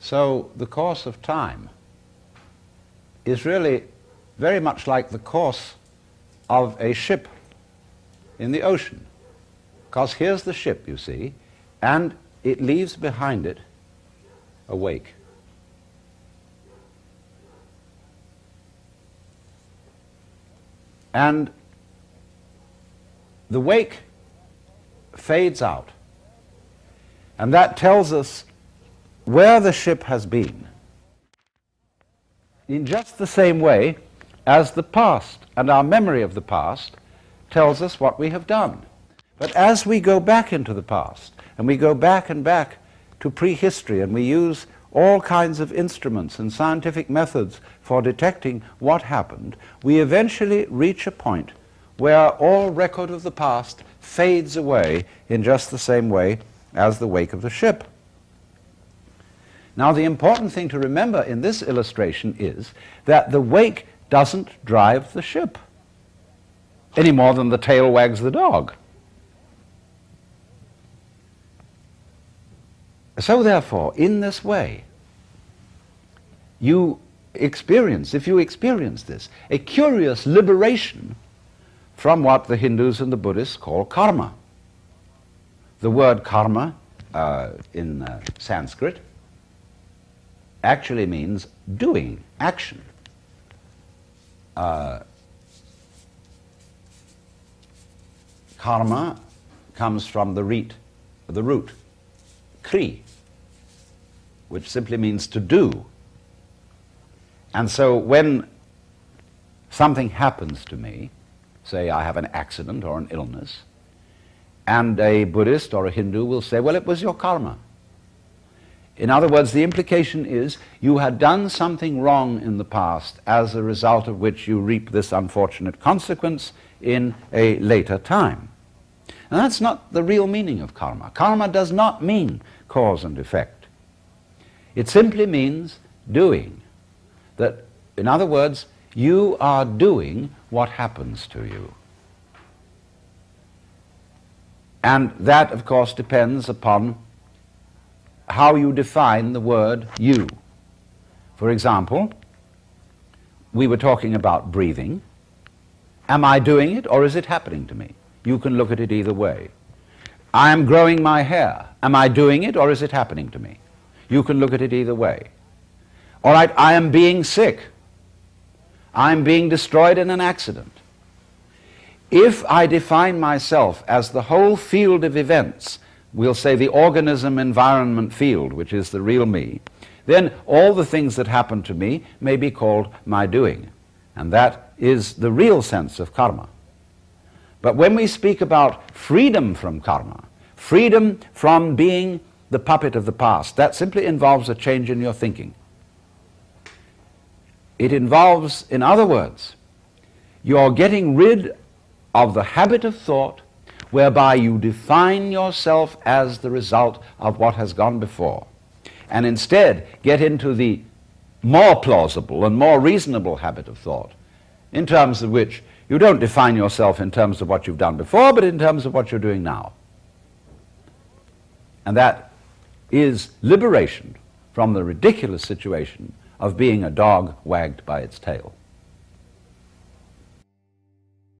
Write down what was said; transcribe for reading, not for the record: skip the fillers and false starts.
So the course of time is really very much like the course of a ship in the ocean. Because here's the ship, you see, and it leaves behind it a wake. And the wake fades out. And that tells us where the ship has been, in just the same way as the past and our memory of the past tells us what we have done. But as we go back into the past, and we go back and back to prehistory, and we use all kinds of instruments and scientific methods for detecting what happened, we eventually reach a point where all record of the past fades away in just the same way as the wake of the ship. Now, the important thing to remember in this illustration is that the wake doesn't drive the ship any more than the tail wags the dog. So therefore, in this way, you experience, if you experience this, a curious liberation from what the Hindus and the Buddhists call karma. The word karma in Sanskrit actually means doing, action. Karma comes from the root, kri, which simply means to do. And so when something happens to me, say I have an accident or an illness, and a Buddhist or a Hindu will say, well, it was your karma. In other words, the implication is you had done something wrong in the past as a result of which you reap this unfortunate consequence in a later time. And that's not the real meaning of karma. Karma does not mean cause and effect. It simply means doing. That, in other words, you are doing what happens to you. And that, of course, depends upon how you define the word you. For example, we were talking about breathing. Am I doing it or is it happening to me? You can look at it either way. I am growing my hair. Am I doing it or is it happening to me? You can look at it either way. All right, I am being sick. I'm being destroyed in an accident. If I define myself as the whole field of events, we'll say the organism-environment field, which is the real me, then all the things that happen to me may be called my doing. And that is the real sense of karma. But when we speak about freedom from karma, freedom from being the puppet of the past, that simply involves a change in your thinking. It involves, in other words, you're getting rid of the habit of thought whereby you define yourself as the result of what has gone before, and instead get into the more plausible and more reasonable habit of thought, in terms of which you don't define yourself in terms of what you've done before, but in terms of what you're doing now. And that is liberation from the ridiculous situation of being a dog wagged by its tail.